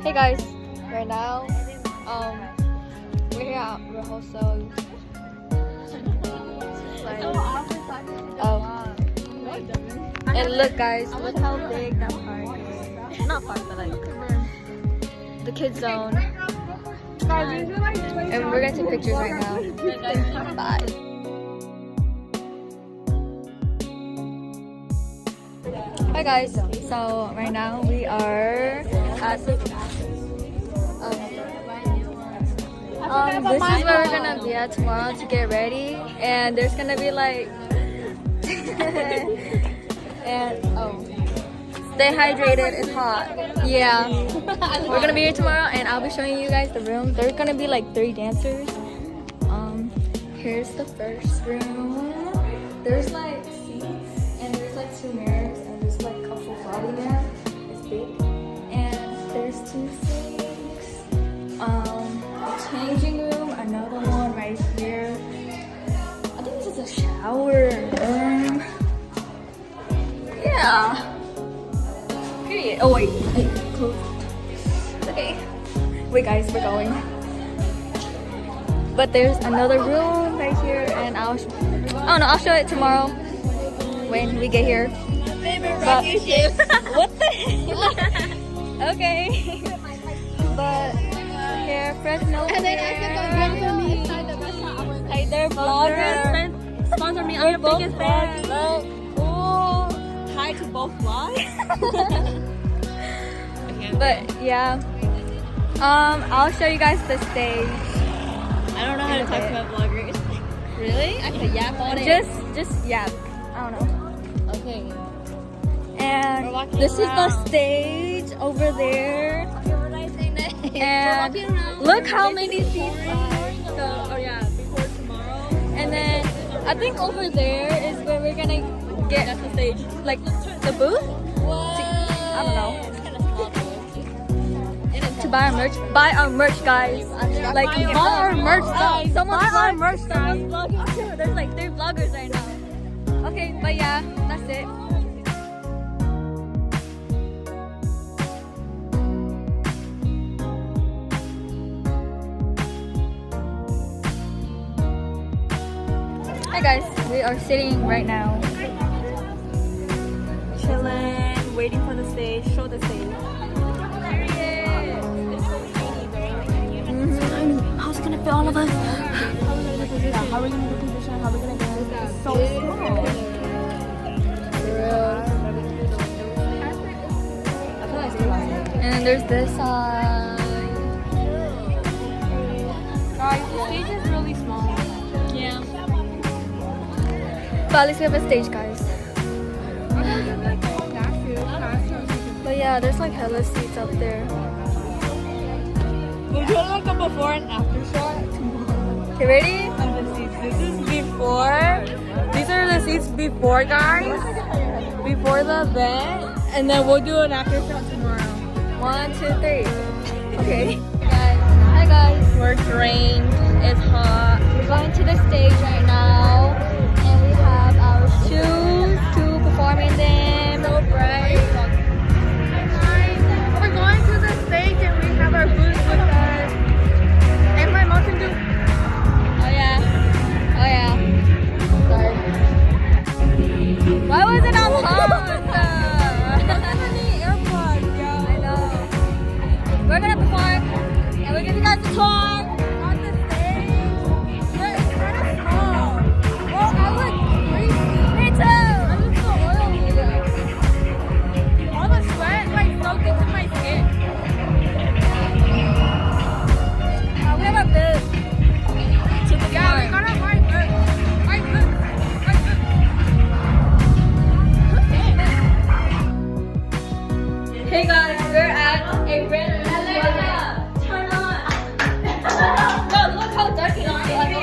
Hey guys, right now, we're here at rehearsal. And look guys, look how big that park is. Not park, but like the kids zone. And we're gonna take pictures right now. Bye. Hi guys, so right now we are at the this is where we're gonna be at tomorrow to get ready, and there's gonna be like and stay hydrated, it's hot. Yeah. We're gonna be here tomorrow and I'll be showing you guys the room. There's gonna be like 3 dancers. Here's the first room. There's like seats and there's like 2 mirrors and there's like a couple body mat. It's big. And there's 2 sinks. A changing room, another one right here. I think this is a shower room. Yeah. Period. Oh wait, close. Okay. Wait guys, we're going. But there's another room right here, and I'll show it tomorrow when we get here. But, what the heck? Okay. But here, Fresno. And then I said sponsor me. Hey, they're vloggers. Sponsor me. I'm your biggest fan. Look. Hi to both vlogs. But yeah, I'll show you guys the stage. I don't know how to talk about vloggers. Really? I can yap on it. Just yap. I don't know. Okay. And this is the stage over there. Okay, we're not saying that. And look how many seats are. So, oh yeah, before tomorrow. And then I think over there is where we're gonna get That's the stage. like the booth. What? I don't know. It's kind of small though. To buy our merch. Buy our merch, guys. Like buy our merch stuff. Someone buy our merch stuff. Someone's vlogging too. There's like 3 vloggers right now. Okay, but yeah, that's it. Hi guys, we are sitting right now. Chilling, waiting for the stage. Show the stage. How's it gonna fit all of us? How are we gonna do position? How are we gonna do this? It's so small. And then there's this side. Guys, the stage is really small. Yeah. But at least we have a stage, guys. But yeah, there's like hella seats up there. We'll do like a before and after shot. Okay, ready? Of the seats. This is before. These are the seats before, guys. Before the event, and then we'll do an after shot tomorrow. 1, 2, 3. Okay. Guys, hi guys. We're drained. It's hot. We're going to the stage right now, and we have our shoes to perform in them. So bright. We're going to the stage, and we have our boots with us. And my Mountain Dew. Oh yeah. Oh yeah. Sorry. Why was it on pause? We're gonna perform and we'll give you guys a tour on the stage. But it's kind of small. Well, I look crazy. Me too. I look so oily. All the sweat like soaked into my skin. We have our boots. To the yeah, we got our white boots. White boots. White boots. Hey guys, we're at a red turn on. No, look how dark it is. Like,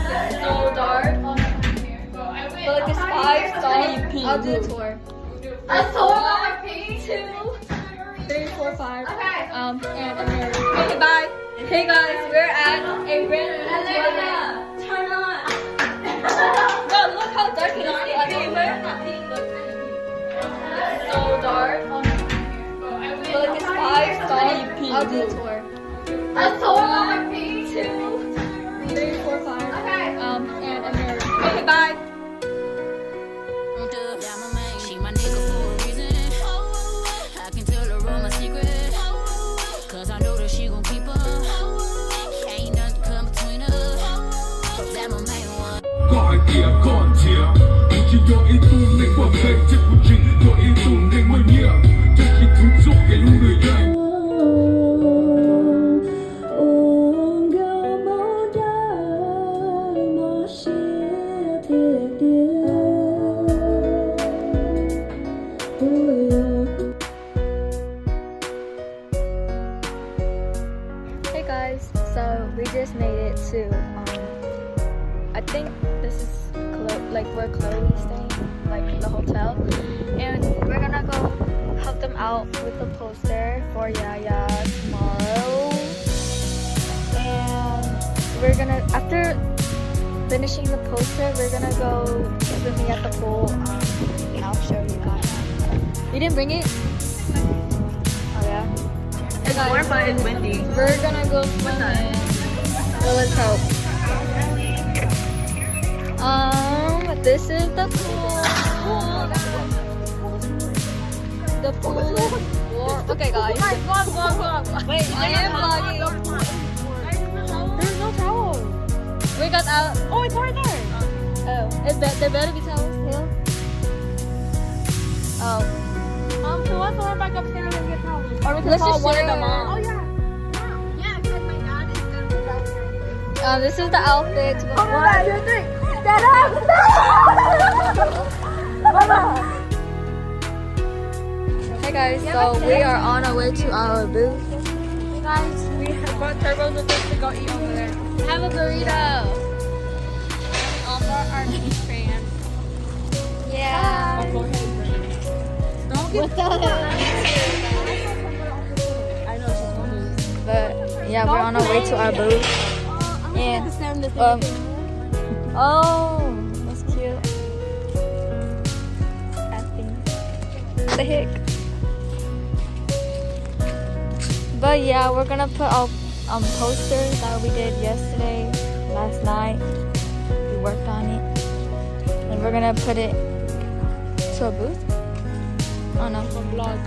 it's so dark. But like the sky's dark. I'll do a tour. A tour? 2, 3, 4, 5. Okay. Okay, bye. Hey guys, we're at a red turn on. No, look how dark it is. Like, it's so dark. I'll do a tour. A tour on me too. 3, 4, 5. Okay. And America. Okay, bye. She my nigga for a reason. I can tell her all my secrets. Cause I know that she gon' keep her. Ain't nothing come between us. That my main one. Gọi kìa còn chìa chỉ cho ít tu nên qua về chết của chị cho ít tu nên mà nhia cho chị cứ chúc cái lúc người dạy Hey guys, so we just made it to I think this is like where Chloe's staying, like the hotel, and we're gonna go help them out with the poster for YAYA tomorrow. And we're gonna, after finishing the poster, we're gonna go swimming at the pool. I'll show you guys. You didn't bring it? Oh yeah. It's warm, but it's windy. We're gonna go swimming. So let's hope. This is the pool. The pool is warm. Okay, guys. Vlog. Wait, I am vlogging. There's no towel. We got out. Oh, it's right there. Oh, there better be towels here. Oh, So let's go back upstairs and get towels. Or we can Let's call just one of share. the moms. Oh yeah. Yeah, because my dad is gonna be back there. this is the outfit. To go. 1, 2, 3. Hey guys, so we are on our way to our booth. Guys, we have got turbos with us to go eat over there. Have a burrito. Also, our new fan. Yeah. Don't get What the hell? I know she's going to. But yeah, we're on our way to our booth. And oh, that's cute. Acting. What the heck? But yeah, we're gonna put our posters that we did yesterday, last night. We worked on it, and we're gonna put it to a booth. Oh no. Vlog.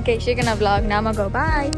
Okay, she's gonna vlog. Now I'm gonna go. Bye.